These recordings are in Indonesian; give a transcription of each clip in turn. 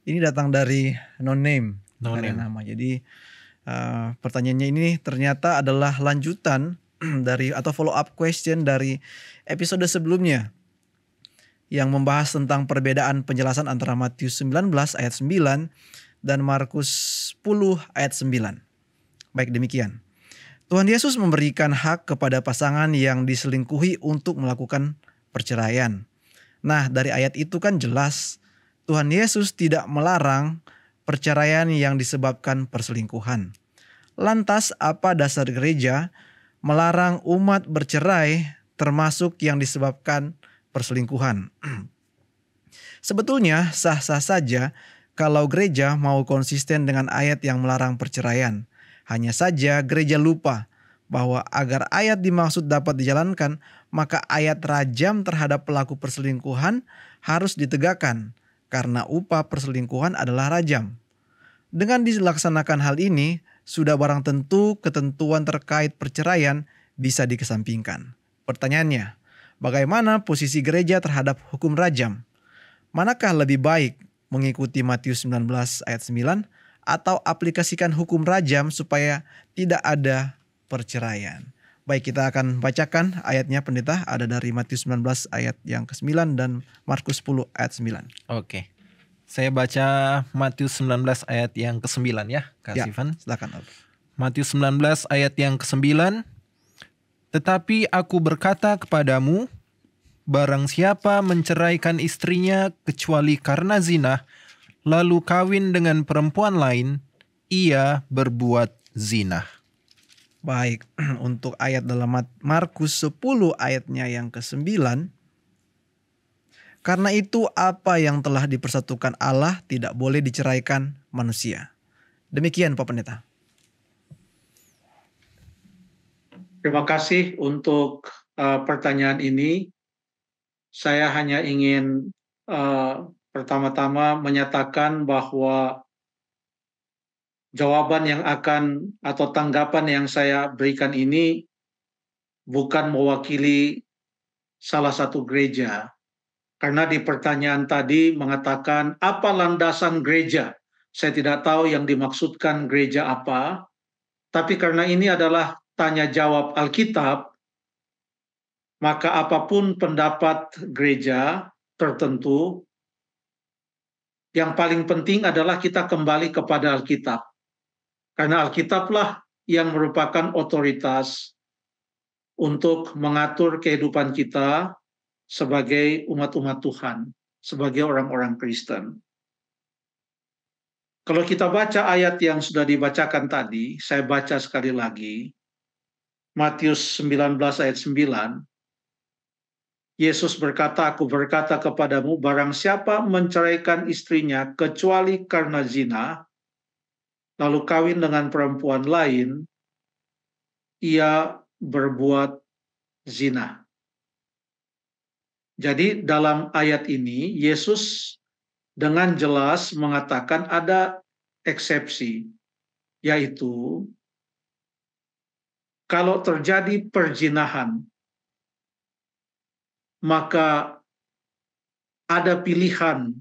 Ini datang dari no name, No nggak ada name. nama. Jadi pertanyaannya ini ternyata adalah lanjutan dari atau follow up question dari episode sebelumnya yang membahas tentang perbedaan penjelasan antara Matius 19 ayat 9 dan Markus 10 ayat 9. Baik, demikian. Tuhan Yesus memberikan hak kepada pasangan yang diselingkuhi untuk melakukan perceraian. Nah, dari ayat itu kan jelas Tuhan Yesus tidak melarang perceraian yang disebabkan perselingkuhan. Lantas apa dasar gereja melarang umat bercerai termasuk yang disebabkan perselingkuhan? Sebetulnya sah-sah saja kalau gereja mau konsisten dengan ayat yang melarang perceraian. Hanya saja gereja lupa bahwa agar ayat dimaksud dapat dijalankan, maka ayat rajam terhadap pelaku perselingkuhan harus ditegakkan karena upah perselingkuhan adalah rajam. Dengan dilaksanakan hal ini, sudah barang tentu ketentuan terkait perceraian bisa dikesampingkan. Pertanyaannya, bagaimana posisi gereja terhadap hukum rajam? Manakah lebih baik mengikuti Matius 19 ayat 9 atau aplikasikan hukum rajam supaya tidak ada perceraian? Baik, kita akan bacakan ayatnya pendeta, ada dari Matius 19 ayat yang ke-9 dan Markus 10 ayat 9. Oke. Saya baca Matius 19 ayat yang ke-9 ya, Kak Ya, Sivan. silakan. Matius 19 ayat yang ke-9. Tetapi aku berkata kepadamu, barang siapa menceraikan istrinya kecuali karena zina, lalu kawin dengan perempuan lain, ia berbuat zina. Baik, untuk ayat dalam Markus 10 ayatnya yang ke-9. Karena itu apa yang telah dipersatukan Allah tidak boleh diceraikan manusia. Demikian Pak Pendeta. Terima kasih untuk pertanyaan ini. Saya hanya ingin pertama-tama menyatakan bahwa jawaban yang akan atau tanggapan yang saya berikan ini bukan mewakili salah satu gereja. Karena di pertanyaan tadi mengatakan apa landasan gereja. Saya tidak tahu yang dimaksudkan gereja apa. Tapi karena ini adalah tanya jawab Alkitab, maka apapun pendapat gereja tertentu, yang paling penting adalah kita kembali kepada Alkitab. Karena Alkitablah yang merupakan otoritas untuk mengatur kehidupan kita sebagai umat-umat Tuhan, sebagai orang-orang Kristen. Kalau kita baca ayat yang sudah dibacakan tadi, saya baca sekali lagi, Matius 19 ayat 9, Yesus berkata, aku berkata kepadamu, barang siapa menceraikan istrinya kecuali karena zina, lalu kawin dengan perempuan lain, ia berbuat zina. Jadi dalam ayat ini, Yesus dengan jelas mengatakan ada eksepsi, yaitu kalau terjadi perzinahan, maka ada pilihan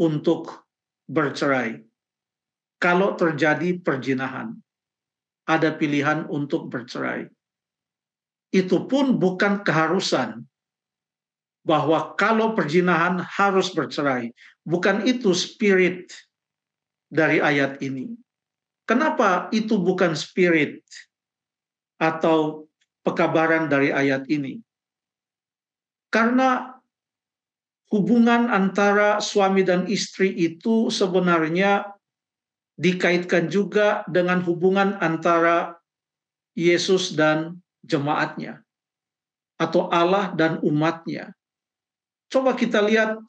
untuk bercerai. Kalau terjadi perzinahan, ada pilihan untuk bercerai. Itu pun bukan keharusan bahwa kalau perzinahan harus bercerai. Bukan itu spirit dari ayat ini. Kenapa itu bukan spirit atau pekabaran dari ayat ini? Karena hubungan antara suami dan istri itu sebenarnya dikaitkan juga dengan hubungan antara Yesus dan jemaatnya, atau Allah dan umatnya. Coba kita lihat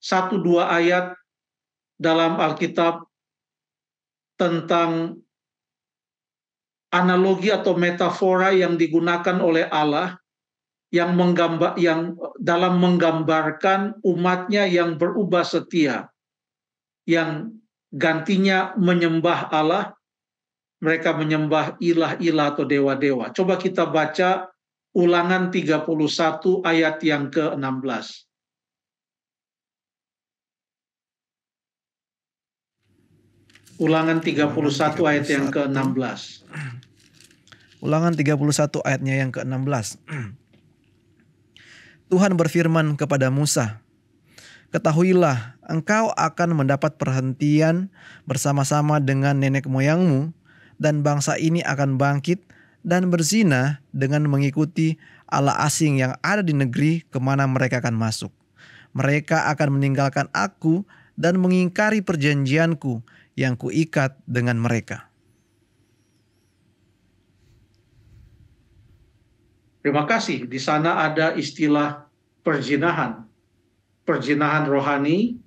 1-2 ayat dalam Alkitab tentang analogi atau metafora yang digunakan oleh Allah yang dalam menggambarkan umatnya yang berubah setia, yang gantinya menyembah Allah, mereka menyembah ilah-ilah atau dewa-dewa. Coba kita baca Ulangan 31 ayat yang ke-16. Ulangan 31 ayat yang 31. ke-16. Ulangan 31 ayatnya yang ke-16. Tuhan berfirman kepada Musa, "Ketahuilah, engkau akan mendapat perhentian bersama-sama dengan nenek moyangmu, dan bangsa ini akan bangkit dan berzina dengan mengikuti allah asing yang ada di negeri kemana mereka akan masuk. Mereka akan meninggalkan aku dan mengingkari perjanjianku yang kuikat dengan mereka." Terima kasih. Di sana ada istilah perzinahan. Perzinahan rohani,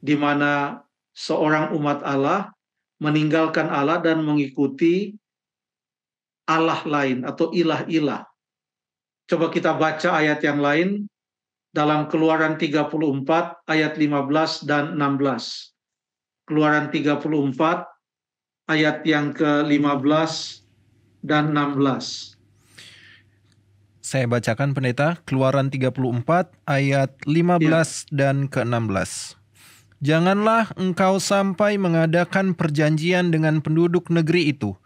di mana seorang umat Allah meninggalkan Allah dan mengikuti Allah lain atau ilah-ilah. Coba kita baca ayat yang lain dalam Keluaran 34 ayat 15 dan 16. Keluaran 34 ayat yang ke-15 dan 16. Saya bacakan pendeta, Keluaran 34 ayat 15 dan ke-16. Janganlah engkau sampai mengadakan perjanjian dengan penduduk negeri itu,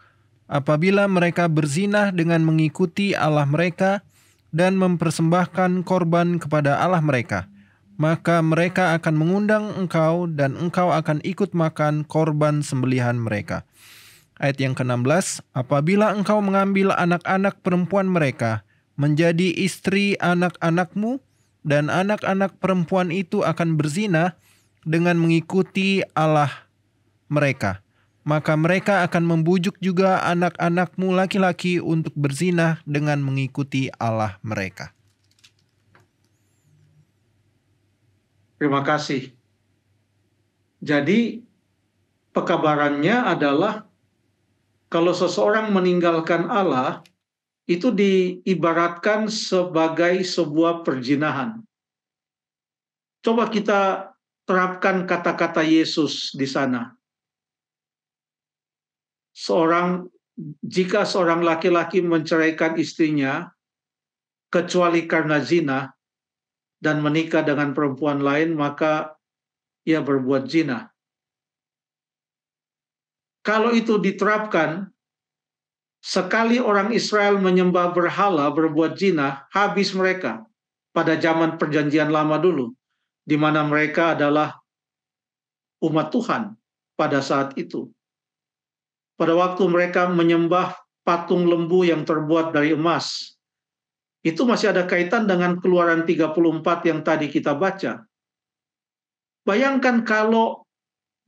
apabila mereka berzinah dengan mengikuti Allah mereka dan mempersembahkan korban kepada Allah mereka, maka mereka akan mengundang engkau dan engkau akan ikut makan korban sembelihan mereka. Ayat yang ke-16, apabila engkau mengambil anak-anak perempuan mereka menjadi istri anak-anakmu, dan anak-anak perempuan itu akan berzina dengan mengikuti Allah mereka, maka mereka akan membujuk juga anak-anakmu laki-laki untuk berzina dengan mengikuti Allah mereka. Terima kasih. Jadi, pekabarannya adalah kalau seseorang meninggalkan Allah, itu diibaratkan sebagai sebuah perzinahan. Coba kita terapkan kata-kata Yesus di sana. Jika seorang laki-laki menceraikan istrinya, kecuali karena zina, dan menikah dengan perempuan lain, maka ia berbuat zina. Kalau itu diterapkan, sekali orang Israel menyembah berhala, berbuat zina, habis mereka pada zaman perjanjian lama dulu, di mana mereka adalah umat Tuhan pada saat itu. Pada waktu mereka menyembah patung lembu yang terbuat dari emas, itu masih ada kaitan dengan Keluaran 34 yang tadi kita baca. Bayangkan kalau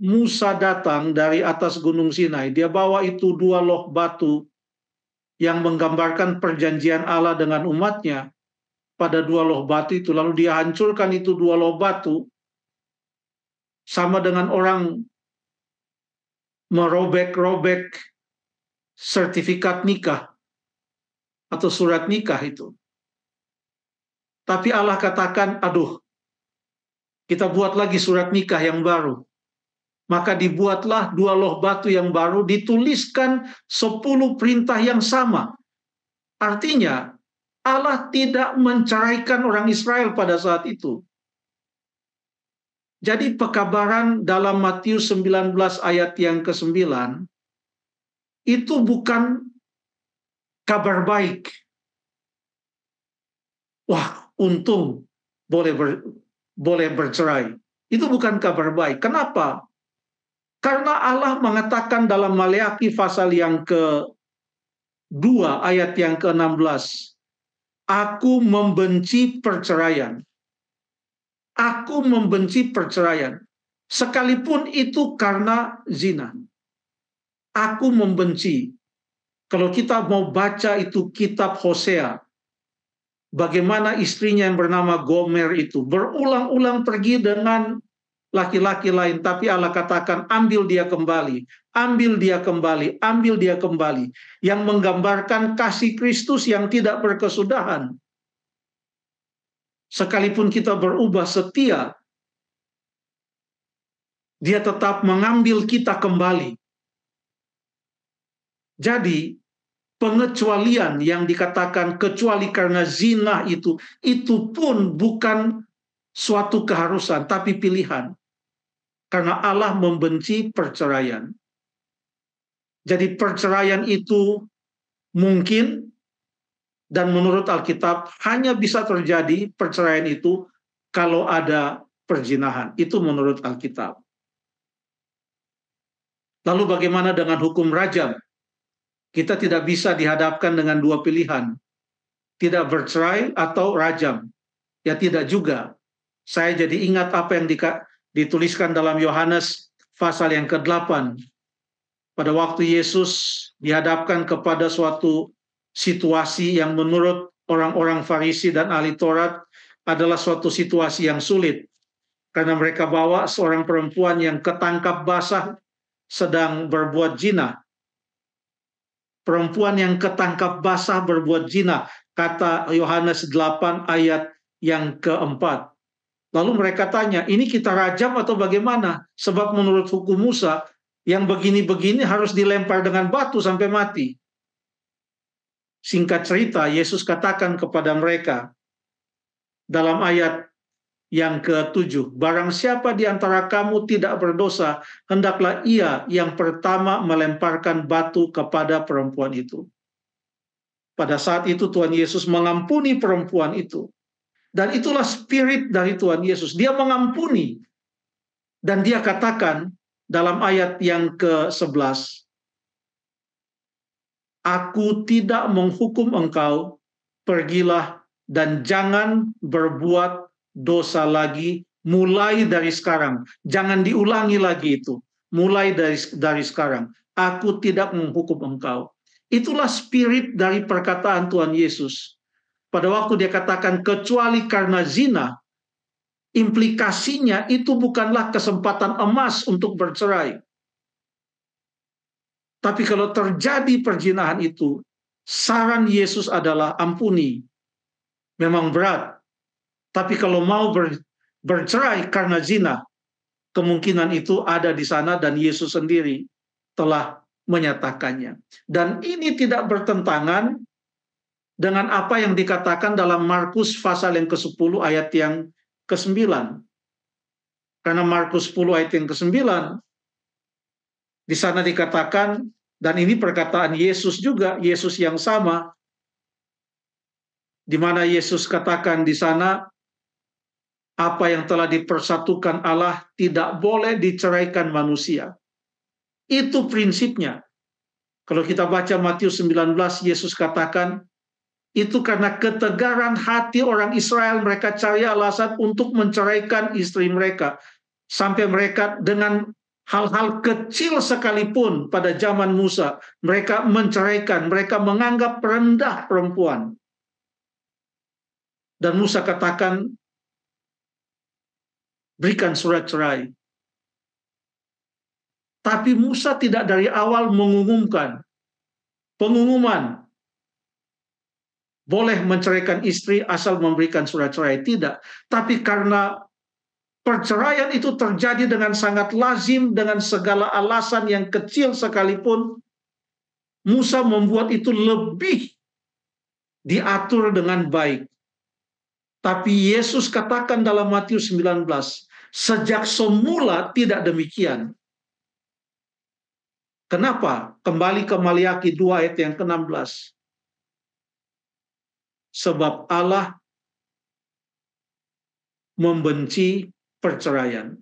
Musa datang dari atas Gunung Sinai, dia bawa itu 2 loh batu yang menggambarkan perjanjian Allah dengan umatnya pada 2 loh batu itu, lalu dia hancurkan itu 2 loh batu, sama dengan orang merobek-robek sertifikat nikah atau surat nikah itu. Tapi Allah katakan, aduh, kita buat lagi surat nikah yang baru. Maka dibuatlah 2 loh batu yang baru, dituliskan 10 perintah yang sama. Artinya, Allah tidak menceraikan orang Israel pada saat itu. Jadi pekabaran dalam Matius 19 ayat yang ke-9, itu bukan kabar baik. Wah, untung boleh bercerai. Itu bukan kabar baik. Kenapa? Karena Allah mengatakan dalam Maleakhi pasal yang ke-2 ayat yang ke-16, aku membenci perceraian. Aku membenci perceraian. Sekalipun itu karena zina. Aku membenci. Kalau kita mau baca itu kitab Hosea, bagaimana istrinya yang bernama Gomer itu berulang-ulang pergi dengan laki-laki lain, tapi Allah katakan ambil dia kembali, ambil dia kembali, ambil dia kembali, yang menggambarkan kasih Kristus yang tidak berkesudahan. Sekalipun kita berubah setia, dia tetap mengambil kita kembali. Jadi pengecualian yang dikatakan kecuali karena zina itu pun bukan suatu keharusan, tapi pilihan. Karena Allah membenci perceraian. Jadi perceraian itu mungkin, dan menurut Alkitab hanya bisa terjadi perceraian itu kalau ada perzinahan. Itu menurut Alkitab. Lalu bagaimana dengan hukum rajam? Kita tidak bisa dihadapkan dengan dua pilihan. Tidak bercerai atau rajam. Ya tidak juga. Saya jadi ingat apa yang dituliskan dalam Yohanes pasal yang ke-8. Pada waktu Yesus dihadapkan kepada suatu situasi yang menurut orang-orang Farisi dan ahli Taurat adalah suatu situasi yang sulit. Karena mereka bawa seorang perempuan yang ketangkap basah sedang berbuat zina. Perempuan yang ketangkap basah berbuat zina, kata Yohanes 8 ayat yang keempat. Lalu mereka tanya, ini kita rajam atau bagaimana? Sebab menurut hukum Musa, yang begini-begini harus dilempar dengan batu sampai mati. Singkat cerita, Yesus katakan kepada mereka dalam ayat yang ke-7, barang siapa di antara kamu tidak berdosa, hendaklah ia yang pertama melemparkan batu kepada perempuan itu. Pada saat itu Tuhan Yesus mengampuni perempuan itu. Dan itulah spirit dari Tuhan Yesus. Dia mengampuni. Dan dia katakan dalam ayat yang ke-11, aku tidak menghukum engkau, pergilah dan jangan berbuat dosa lagi mulai dari sekarang. Jangan diulangi lagi itu. Mulai dari sekarang. Aku tidak menghukum engkau. Itulah spirit dari perkataan Tuhan Yesus. Pada waktu dia katakan kecuali karena zina, implikasinya itu bukanlah kesempatan emas untuk bercerai. Tapi kalau terjadi perzinahan itu, saran Yesus adalah ampuni. Memang berat. Tapi kalau mau bercerai karena zina, kemungkinan itu ada di sana dan Yesus sendiri telah menyatakannya. Dan ini tidak bertentangan dengan apa yang dikatakan dalam Markus pasal yang ke-10 ayat yang ke-9. Karena Markus 10 ayat yang ke-9, di sana dikatakan, dan ini perkataan Yesus juga, Yesus yang sama, di mana Yesus katakan di sana, apa yang telah dipersatukan Allah tidak boleh diceraikan manusia. Itu prinsipnya. Kalau kita baca Matius 19, Yesus katakan, itu karena ketegaran hati orang Israel, mereka cari alasan untuk menceraikan istri mereka. Sampai mereka dengan hal-hal kecil sekalipun pada zaman Musa, mereka menceraikan, mereka menganggap rendah perempuan. Dan Musa katakan, berikan surat cerai. Tapi Musa tidak dari awal mengumumkan. Pengumuman, boleh menceraikan istri asal memberikan surat cerai. Tidak. Tapi karena perceraian itu terjadi dengan sangat lazim, dengan segala alasan yang kecil sekalipun, Musa membuat itu lebih diatur dengan baik. Tapi Yesus katakan dalam Matius 19, sejak semula tidak demikian. Kenapa? Kembali ke Maliaki 2 ayat yang ke-16. Sebab Allah membenci perceraian.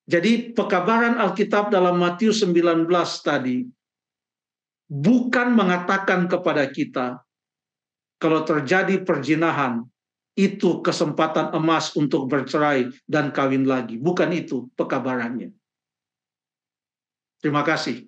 Jadi pekabaran Alkitab dalam Matius 19 tadi bukan mengatakan kepada kita kalau terjadi perzinahan itu kesempatan emas untuk bercerai dan kawin lagi. Bukan itu pekabarannya. Terima kasih.